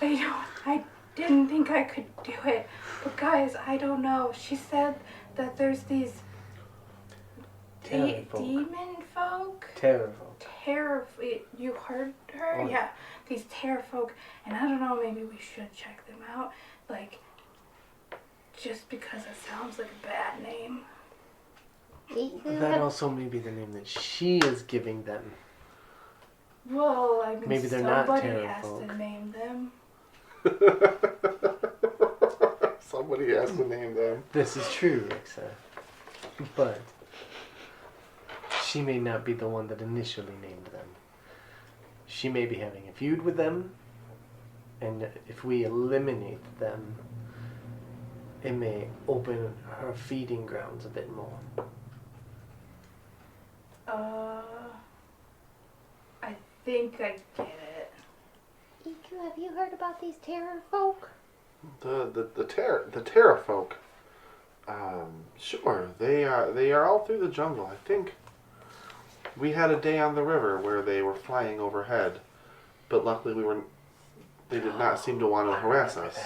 I didn't think I could do it, but guys, I don't know. She said that there's these Terror folk. demon folk. Terror folk. You heard her? Oh. Yeah, these terror folk, and I don't know. Maybe we should check them out, like. Just because it sounds like a bad name. That also may be the name that she is giving them. Well, I mean, Maybe they're not somebody terror has folk. to name them. Somebody has to name them. This is true, Rixa. But she may not be the one that initially named them. She may be having a feud with them, and if we eliminate them, it may open her feeding grounds a bit more. I think I get it. EQ, have you heard about these terror folk? The Terra folk. Sure, they are all through the jungle. I think we had a day on the river where they were flying overhead, but luckily they did not seem to want to harass us.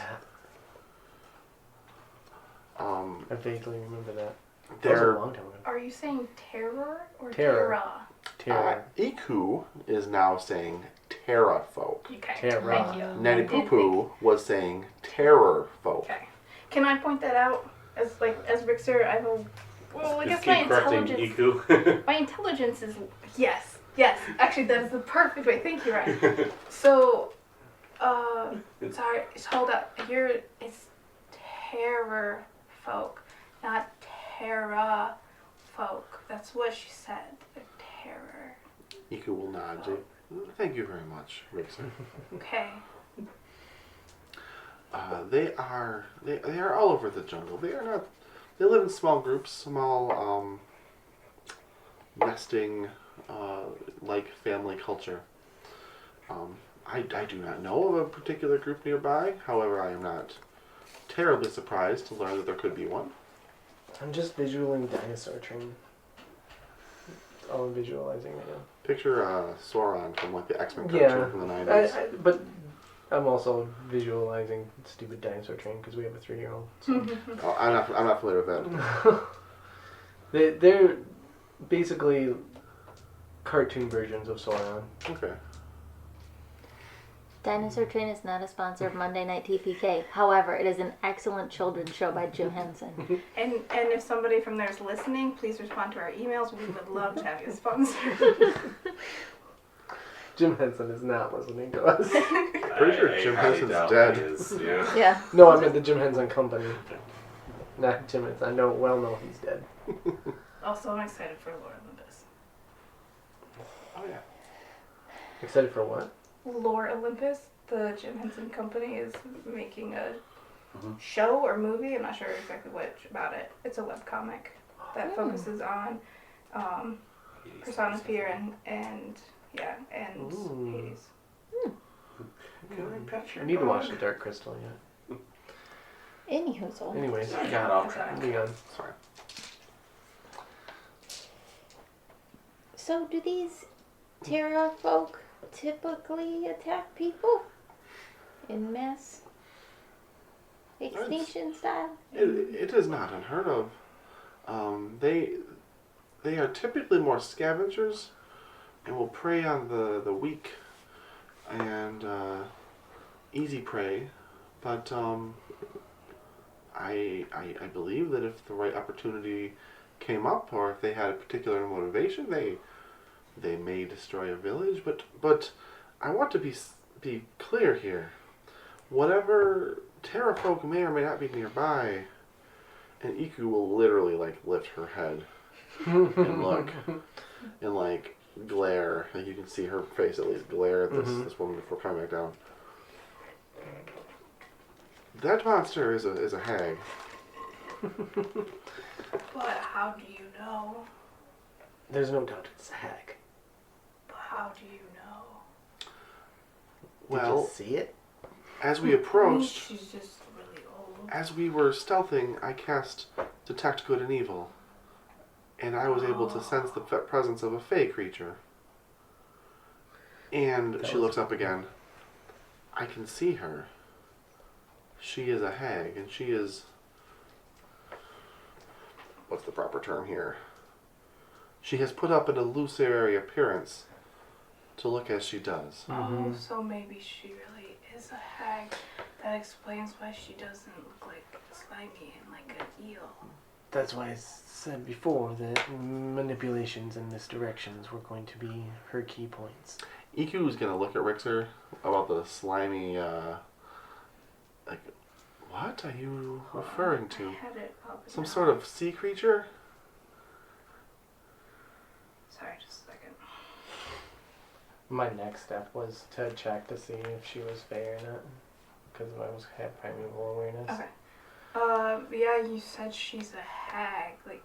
I vaguely remember that. That was They're a long time ago. Are you saying terror or Terror. terra? Terror. Iku is now saying Terra folk. Okay. Terror. Thank you. Nanny I Poo did Poo was saying terror folk. Okay. Can I point that out as Rixer? I will. Well, I Just guess my keep correcting intelligence. Iku. My intelligence is yes. Actually, that is the perfect way. Thank you, Ryan. So, sorry. Hold up. It's terror folk, not terra folk. That's what she said. The terror. Iku will nod. Thank you very much, Rixon. Okay. They are all over the jungle. They are not. They live in small groups, small nesting, like family culture. I do not know of a particular group nearby. However, I am not terribly surprised to learn that there could be one. I'm just visualing dinosaur train. That's all I'm visualizing right now. Picture Sauron from like the X-Men cartoon from the 90s. But I'm also visualizing stupid dinosaur train because we have a 3-year-old. So. Oh, I'm not familiar with that. They're basically cartoon versions of Sauron. Okay. Dinosaur Train is not a sponsor of Monday Night TPK. However, it is an excellent children's show by Jim Henson. And if somebody from there is listening, please respond to our emails. We would love to have you sponsor. Jim Henson is not listening to us. Pretty sure Jim Henson's dead. Yeah. Yeah. No, I meant the Jim Henson Company. Not Jim Henson. I know he's dead. Also, I'm excited for Lore Olympus. Oh yeah. Excited for what? Lore Olympus, the Jim Henson Company, is making a show or movie. I'm not sure exactly which about it. It's a webcomic that focuses on Persona Spear and Ooh. Hades. I need to watch The Dark Crystal yet. Anywho, Anyways, Got off Sorry. track. be on. Sorry. so do these Terra folk typically attack people in mass extinction style? It is not unheard of. They are typically more scavengers and will prey on the weak and easy prey. But I believe that if the right opportunity came up, or if they had a particular motivation, they may destroy a village. But I want to be clear here. Whatever Terra folk may or may not be nearby, and Iku will literally like lift her head and look and like glare. Like you can see her face at least glare at this woman before coming back down. That monster is a hag. But how do you know? There's no doubt it's a hag. But how do you know? Did Well, you see it? as we I mean, approached, she's just really old. as we were stealthing, I cast Detect Good and Evil, and I was able to sense the presence of a fey creature. And she looks up again. I can see her. She is a hag, and she is... What's the proper term here? She has put up an illusory appearance to look as she does. Oh, so maybe she really is a hag. That explains why she doesn't look like slimy and like an eel. That's why I said before that manipulations and misdirections were going to be her key points. Iku is going to look at Rixer about the slimy, like, what are you referring to? I had it up Some now. sort of sea creature? Sorry, just a second. My next step was to check to see if she was fey or not, because I had primeval awareness. Okay. Yeah, you said she's a hag. Like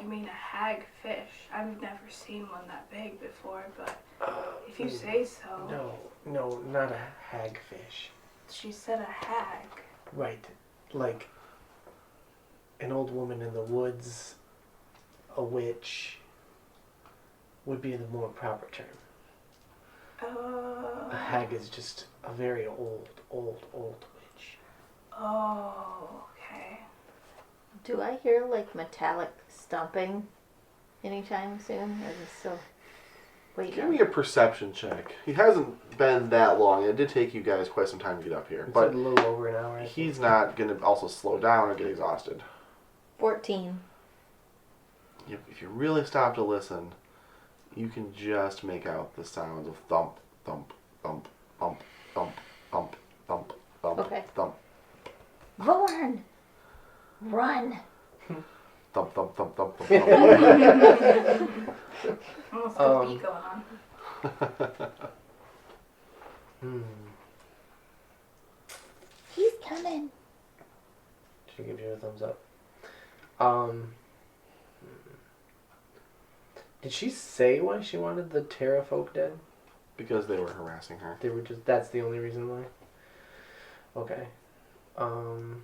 you mean a hagfish. I've never seen one that big before, but if you say so. No, not a hagfish. She said a hag. Right, like an old woman in the woods, a witch, would be the more proper term. A hag is just a very old witch. Oh, okay. Do I hear like metallic stomping anytime soon? Or is it still waiting? Give me a perception check. He hasn't been that long. It did take you guys quite some time to get up here. It's But a little over an hour. I think. he's not going to also slow down or get exhausted. 14. If you really stop to listen, you can just make out the sounds of thump, thump, thump, thump, thump, thump, thump, thump, Okay. thump, Vorn! Run! thump, thump, thump, thump, thump, thump. Almost got a beat going on. He's coming. She gives you a thumbs up. Did she say why she wanted the Terra folk dead? Because they were harassing her. They were just, that's the only reason why? Okay. Liar.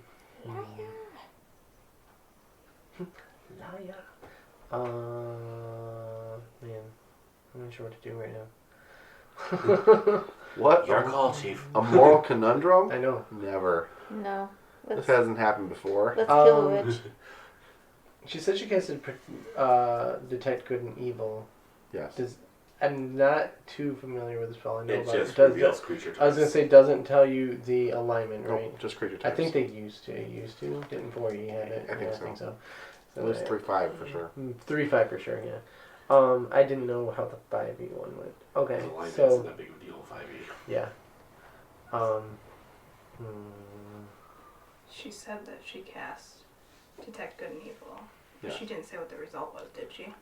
Man. I'm not sure what to do right now. What? Your call, Chief. A moral conundrum? I know. Never. No. This Let's, hasn't happened before. let's kill a witch. She said she casted Detect Good and Evil. Yes. Does I'm not too familiar with the spell. I know It about just it. Does reveals creature types. I was gonna say doesn't tell you the alignment, Nope, right? just creature I types. think they used to. Didn't before you had it. I think Yeah, so. I think so. It was 3/5 for sure. 3/5 for sure. Yeah. I didn't know how the 5e one went. Okay, The alignment's so not big of a deal, 5e. yeah. She said that she cast Detect Good and Evil. Yeah. She didn't say what the result was, did she?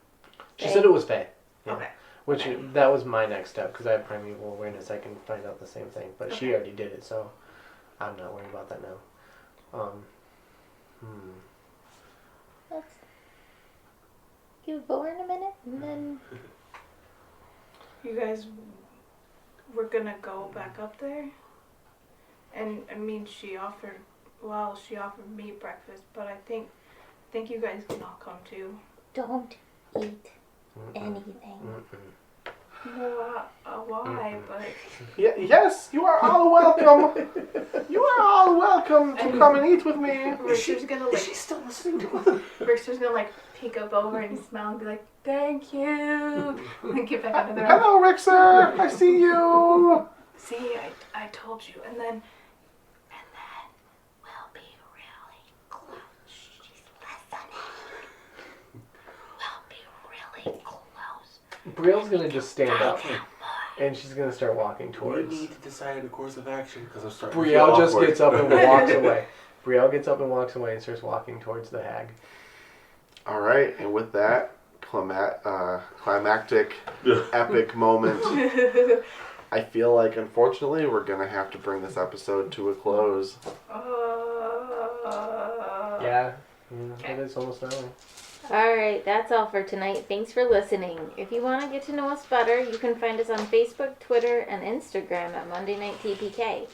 She said it was Fae. Yeah. Okay. Which Okay. that was my next step because I have primeval awareness. I can find out the same thing, but she Okay. already did it, so I'm not worried about that now. Let's give Boer in a minute, and then You guys were gonna go back up there? And I mean, she offered me breakfast, but I think you guys can all come too. don't eat anything. No, why? But Yes, you are all welcome. You are all welcome to come and eat with me. Rickster's gonna like. still listening to us? Rickster's gonna like peek up over and smile and be like, "Thank you," and get back under the room. Hello, Rixer. I see you. See, I told you, and then We'll be really close. She's listening. We'll be really close. Brielle's gonna just stand up Okay. and she's gonna start walking We towards. need to decide a course of action because I'm starting to Brielle feel just awkward. gets up and walks away. Brielle gets up and walks away and starts walking towards the hag. All right, and with that climactic, epic moment, I feel like unfortunately we're gonna have to bring this episode to a close. Yeah, it is almost an hour. Alright, that's all for tonight. Thanks for listening. If you want to get to know us better, you can find us on Facebook, Twitter, and Instagram at Monday Night TPK.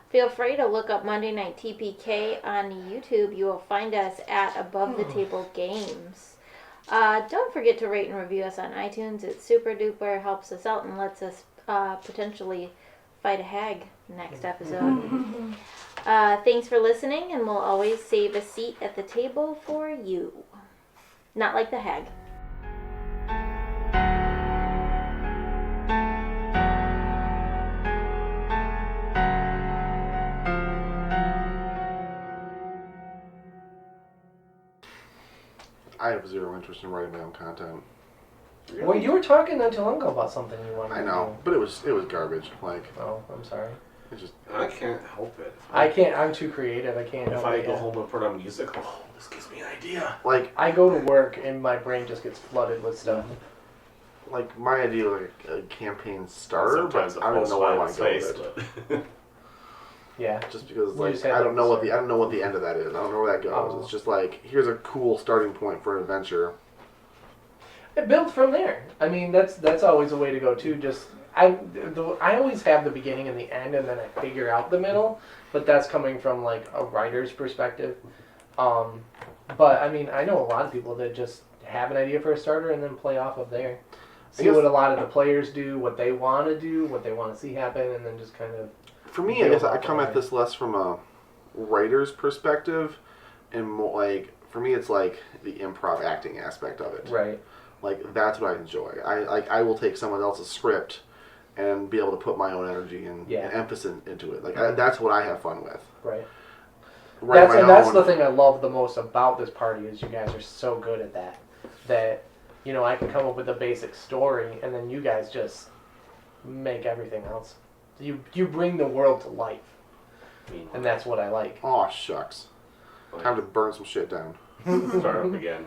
Feel free to look up Monday Night TPK on YouTube. You will find us at Above the Table Games. Don't forget to rate and review us on iTunes. It's super duper, helps us out, and lets us potentially fight a hag next episode. Thanks for listening, and we'll always save a seat at the table for you. Not like the hag. I have zero interest in writing my own content. Well, you were talking not too long ago about something you wanted I know, but it was garbage. Like, to do. Oh, I'm sorry. it just I can't help it. I can't. I'm too creative. I can't. If help I it, go yeah. home and put on music, oh, this gives me an idea. like I go to work and my brain just gets flooded with stuff. my idea of like a campaign starter, Sometimes but I don't know where I want to go with it. but Yeah. Just because We like just had, I like, don't know what the the I don't know what the end of that is. I don't know where that goes. Oh. It's just like here's a cool starting point for an adventure. It builds from there. I mean, that's always a way to go too. Just I always have the beginning and the end, and then I figure out the middle. But that's coming from like a writer's perspective. But I mean, I know a lot of people that just have an idea for a starter and then play off of there. See guess- what a lot of the players do, what they want to do, what they want to see happen, and then just kind of. For me, I guess I come at this less from a writer's perspective, and more like for me, it's like the improv acting aspect of it. Right. Like that's what I enjoy. I will take someone else's script and be able to put my own energy and, Yeah. and emphasis into it. Like that's what I have fun with. Right. Write my That's own- the thing I love the most about this party is you guys are so good at that. That, you know, I can come up with a basic story and then you guys just make everything else. You bring the world to life, and that's what I like. Aw, shucks. Time to burn some shit down. start up again.